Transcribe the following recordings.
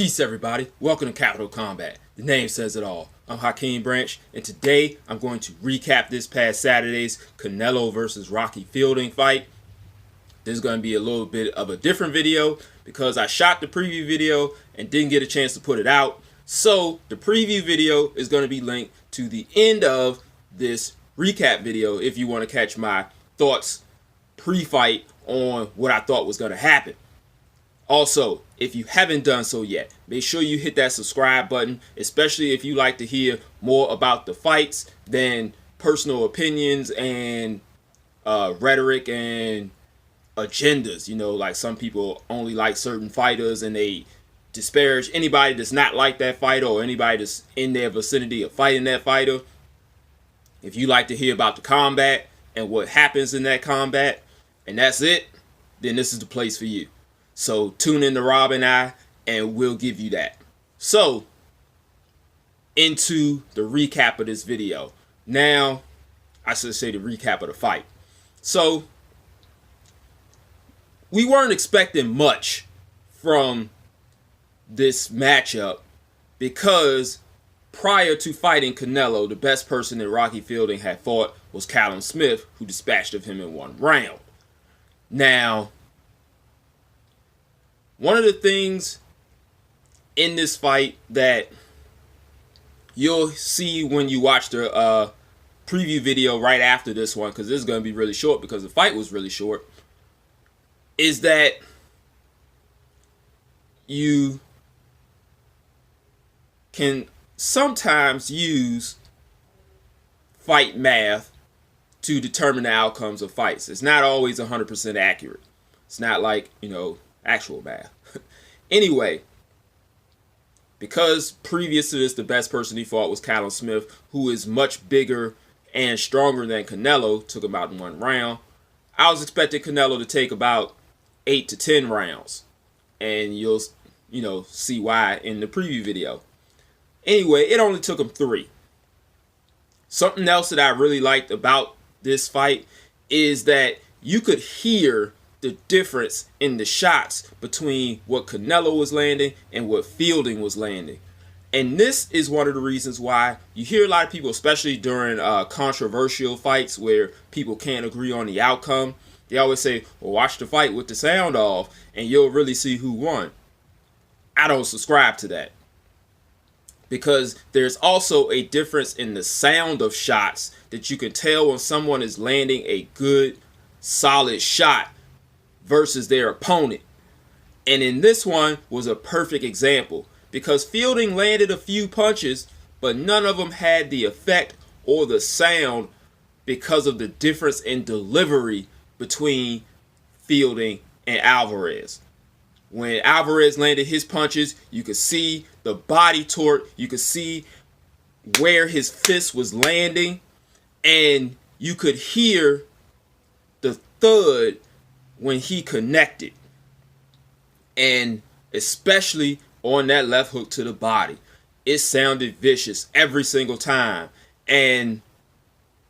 Peace, everybody. Welcome to Capital Combat. The name says it all. I'm Hakeem Branch, and today I'm going to recap this past Saturday's Canelo versus Rocky Fielding fight. This is going to be a little bit of a different video because I shot the preview video and didn't get a chance to put it out. So the preview video is going to be linked to the end of this recap video if you want to catch my thoughts pre-fight on what I thought was going to happen. Also, if you haven't done so yet, make sure you hit that subscribe button, especially if you like to hear more about the fights than personal opinions and rhetoric and agendas. You know, like some people only like certain fighters and they disparage anybody that's not like that fighter or anybody that's in their vicinity of fighting that fighter. If you like to hear about the combat and what happens in that combat, and that's it, then this is the place for you. So tune in to Rob and I, and we'll give you that. So, into the recap of this video. Now, I should say the recap of the fight. So, we weren't expecting much from this matchup because prior to fighting Canelo, the best person that Rocky Fielding had fought was Callum Smith, who dispatched of him in one round. Now, one of the things in this fight that you'll see when you watch the preview video right after this one, because this is going to be really short because the fight was really short, is that you can sometimes use fight math to determine the outcomes of fights. It's not always 100% accurate. It's not like, you know, actual math. Anyway, because previous to this, the best person he fought was Callum Smith, who is much bigger and stronger than Canelo, took him out in one round. I was expecting Canelo to take about 8 to 10 rounds, and you'll see why in the preview video. Anyway, it only took him 3. Something else that I really liked about this fight is that you could hear the difference in the shots between what Canelo was landing and what Fielding was landing. And this is one of the reasons why you hear a lot of people, especially during controversial fights where people can't agree on the outcome, they always say, well, watch the fight with the sound off and you'll really see who won. I don't subscribe to that, because there's also a difference in the sound of shots that you can tell when someone is landing a good, solid shot versus their opponent. And in this one was a perfect example, because Fielding landed a few punches, but none of them had the effect or the sound because of the difference in delivery between Fielding and Alvarez. When Alvarez landed his punches, you could see the body torque, you could see where his fist was landing, and you could hear the thud when he connected, and especially on that left hook to the body. It sounded vicious every single time, and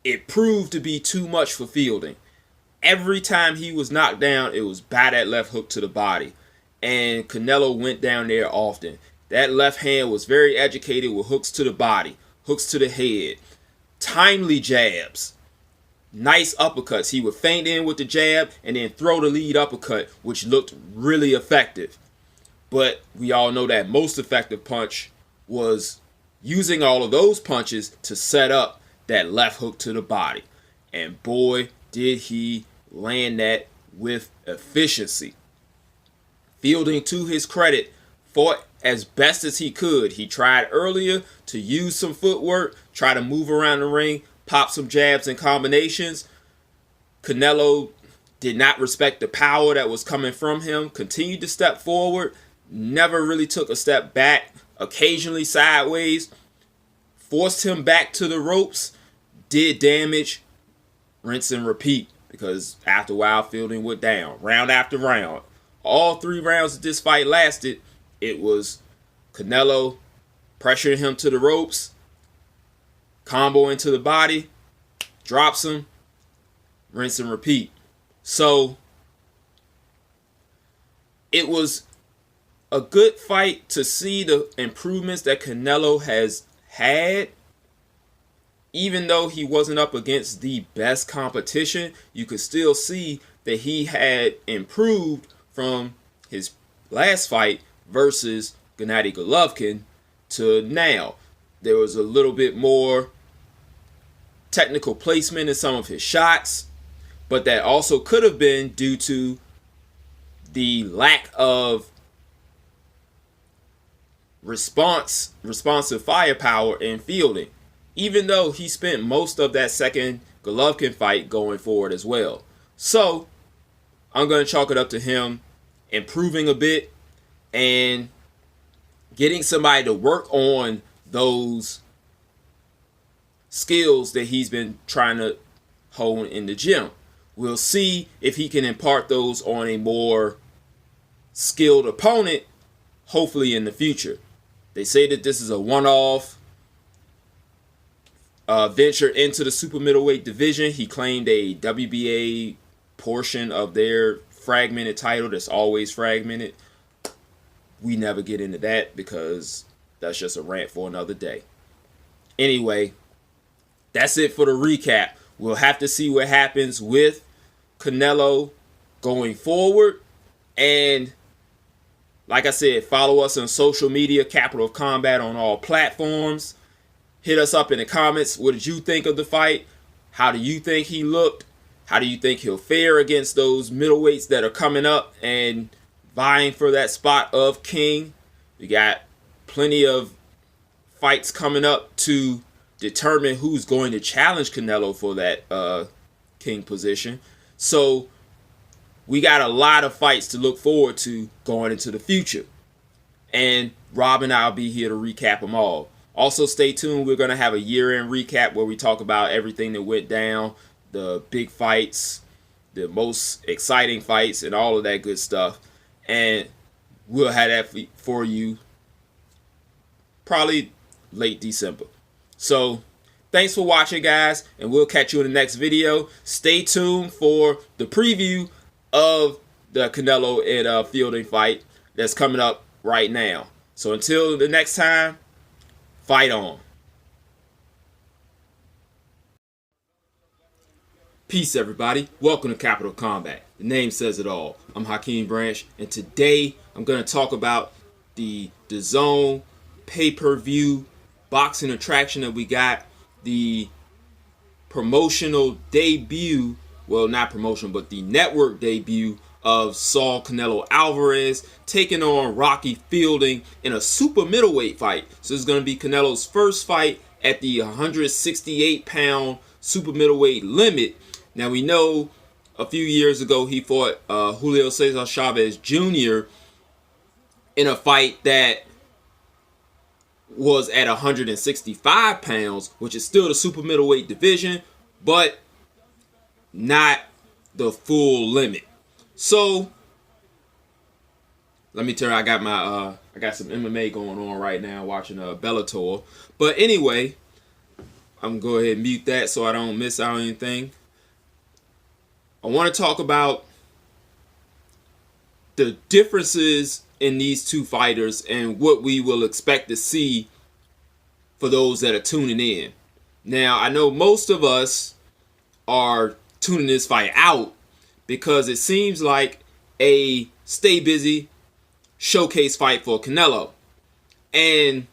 it proved to be too much for Fielding. Every time he was knocked down, it was by that left hook to the body, and Canelo went down there often. That left hand was very educated with hooks to the body, hooks to the head, timely jabs, nice uppercuts. He would feint in with the jab and then throw the lead uppercut, which looked really effective. But we all know that most effective punch was using all of those punches to set up that left hook to the body. And boy, did he land that with efficiency. Fielding, to his credit, fought as best as he could. He tried earlier to use some footwork, try to move around the ring, pop some jabs and combinations. Canelo did not respect the power that was coming from him, continued to step forward, never really took a step back, occasionally sideways, forced him back to the ropes, did damage, rinse and repeat, because after a while Fielding went down, round after round. All 3 rounds that this fight lasted, it was Canelo pressuring him to the ropes, combo into the body, drops him, rinse and repeat. So it was a good fight to see the improvements that Canelo has had. Even though he wasn't up against the best competition, you could still see that he had improved from his last fight versus Gennady Golovkin to now. There was a little bit more technical placement in some of his shots, but that also could have been due to the lack of responsive firepower in fielding, even though he spent most of that second Golovkin fight going forward as well. So I'm going to chalk it up to him improving a bit and getting somebody to work on those skills that he's been trying to hone in the gym. We'll see if he can impart those on a more skilled opponent, hopefully in the future. They say that this is a one-off venture into the super middleweight division. He claimed a WBA portion of their fragmented title that's always fragmented. We never get into that because that's just a rant for another day. Anyway, that's it for the recap. We'll have to see what happens with Canelo going forward. And like I said, follow us on social media, Capital of Combat on all platforms. Hit us up in the comments. What did you think of the fight? How do you think he looked? How do you think he'll fare against those middleweights that are coming up and vying for that spot of king? We got plenty of fights coming up to determine who's going to challenge Canelo for that king position. So we got a lot of fights to look forward to going into the future. And Rob and I will be here to recap them all. Also, stay tuned. We're going to have a year-end recap where we talk about everything that went down, the big fights, the most exciting fights, and all of that good stuff. And we'll have that for you probably late December. So thanks for watching, guys, and we'll catch you in the next video. Stay tuned for the preview of the Canelo and Fielding fight that's coming up right now. So until the next time, fight on. Peace, everybody. Welcome to Capital Combat. The name says it all. I'm Hakeem Branch, and today I'm going to talk about the DAZN pay-per-view boxing attraction that we got, the promotional debut, well, not promotional, but the network debut of Saul Canelo Alvarez taking on Rocky Fielding in a super middleweight fight. So this is going to be Canelo's first fight at the 168-pound super middleweight limit. Now, we know a few years ago he fought Julio Cesar Chavez Jr. in a fight that was at 165 pounds, which is still the super middleweight division, but not the full limit. So let me tell you, I got my I got some MMA going on right now, watching Bellator. But anyway, I'm gonna go ahead and mute that so I don't miss out on anything. I want to talk about the differences in these two fighters and what we will expect to see for those that are tuning in. Now, I know most of us are tuning this fight out because it seems like a stay busy showcase fight for Canelo. And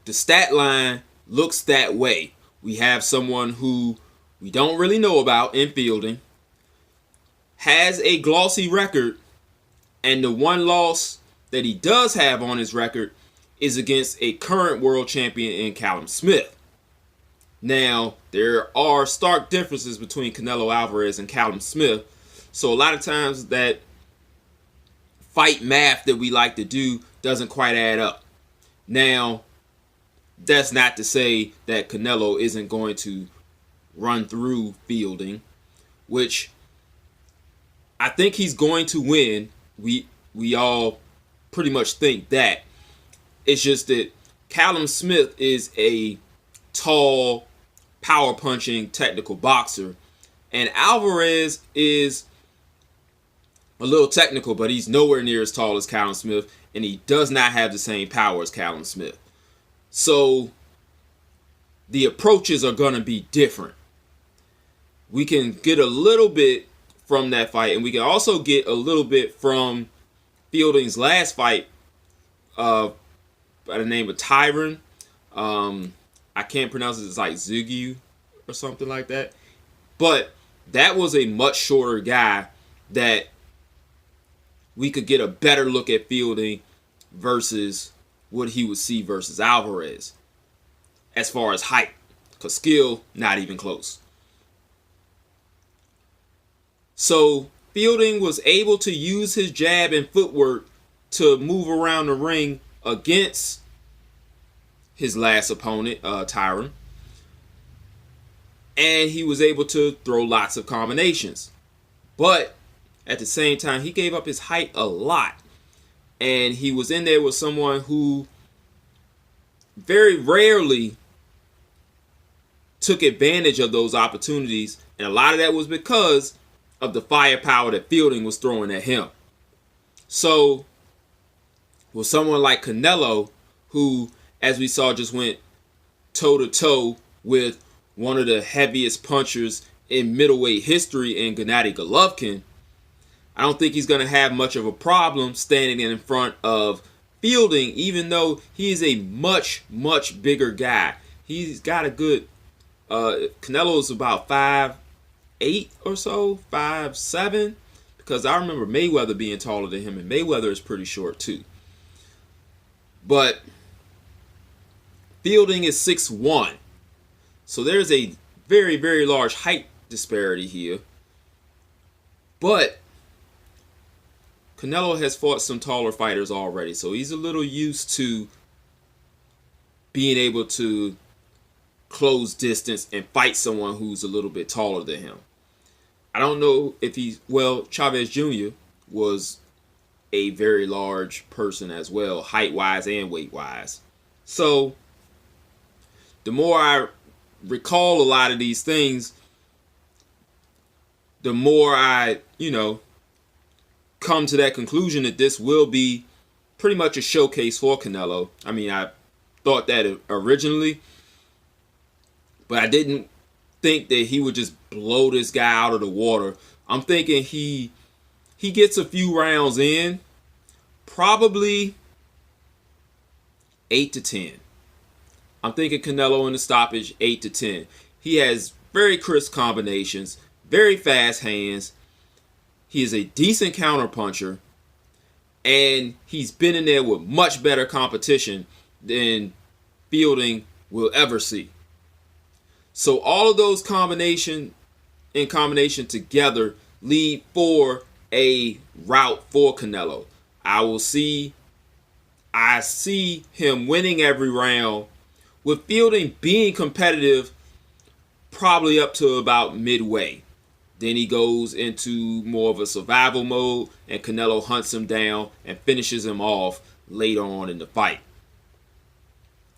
the stat line looks that way. We have someone who we don't really know about in fielding, has a glossy record, and the one loss that he does have on his record is against a current world champion in Callum Smith. Now, there are stark differences between Canelo Alvarez and Callum Smith. So a lot of times that fight math that we like to do doesn't quite add up. Now, that's not to say that Canelo isn't going to run through Fielding, which I think he's going to win. We all pretty much think that. It's just that Callum Smith is a tall, power-punching, technical boxer, and Alvarez is a little technical, but he's nowhere near as tall as Callum Smith, and he does not have the same power as Callum Smith. So the approaches are going to be different. We can get a little bit from that fight, and we can also get a little bit from Fielding's last fight by the name of Tyron. I can't pronounce it. It's like Zugu or something like that. But that was a much shorter guy that we could get a better look at Fielding versus what he would see versus Alvarez as far as height, because skill, not even close. So Fielding was able to use his jab and footwork to move around the ring against his last opponent, Tyron. And he was able to throw lots of combinations. But at the same time, he gave up his height a lot. And he was in there with someone who very rarely took advantage of those opportunities. And a lot of that was because of the firepower that Fielding was throwing at him. So with someone like Canelo, who, as we saw, just went toe-to-toe with one of the heaviest punchers in middleweight history in Gennady Golovkin, I don't think he's going to have much of a problem standing in front of Fielding, even though he is a much, much bigger guy. He's got a good... Canelo is about 5'8" or so, 5'7", because I remember Mayweather being taller than him, and Mayweather is pretty short too. But Fielding is 6'1", so there's a very, very large height disparity here. But Canelo has fought some taller fighters already, so he's a little used to being able to close distance and fight someone who's a little bit taller than him. I don't know if he's... Well, Chavez Jr. was a very large person as well, height-wise and weight-wise. So the more I recall a lot of these things, the more I, come to that conclusion that this will be pretty much a showcase for Canelo. I mean, I thought that originally, but I didn't think that he would just blow this guy out of the water. I'm thinking he gets a few rounds in, probably 8 to 10. I'm thinking Canelo in the stoppage, 8 to 10. He has very crisp combinations, very fast hands. He is a decent counterpuncher, and he's been in there with much better competition than Fielding will ever see. So all of those combination together lead for a route for Canelo. I see him winning every round, with Fielding being competitive probably up to about midway. Then he goes into more of a survival mode, and Canelo hunts him down and finishes him off later on in the fight.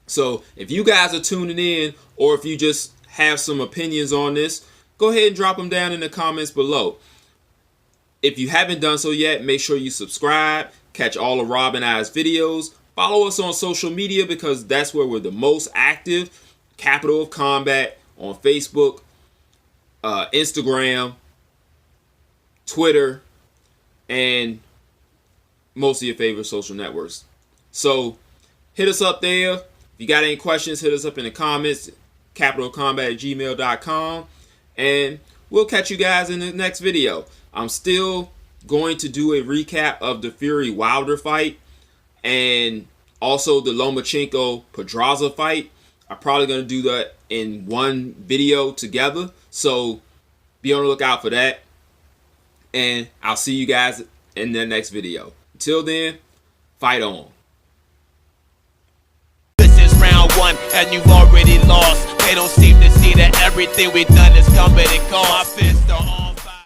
So if you guys are tuning in, or if you just have some opinions on this, go ahead and drop them down in the comments below. If you haven't done so yet, make sure you subscribe, catch all of Rob and I's videos, follow us on social media, because that's where we're the most active. Capital of Combat on Facebook, Instagram, Twitter, and most of your favorite social networks. So hit us up there. If you got any questions, hit us up in the comments, capitalcombat@gmail.com, and we'll catch you guys in the next video. I'm still going to do a recap of the Fury Wilder fight and also the Lomachenko Pedraza fight. I'm probably going to do that in one video together, so be on the lookout for that, and I'll see you guys in the next video. Until then, fight on. This is round one, and you've already lost. They don't seem to see that everything we've done is coming and gone. My fists are on.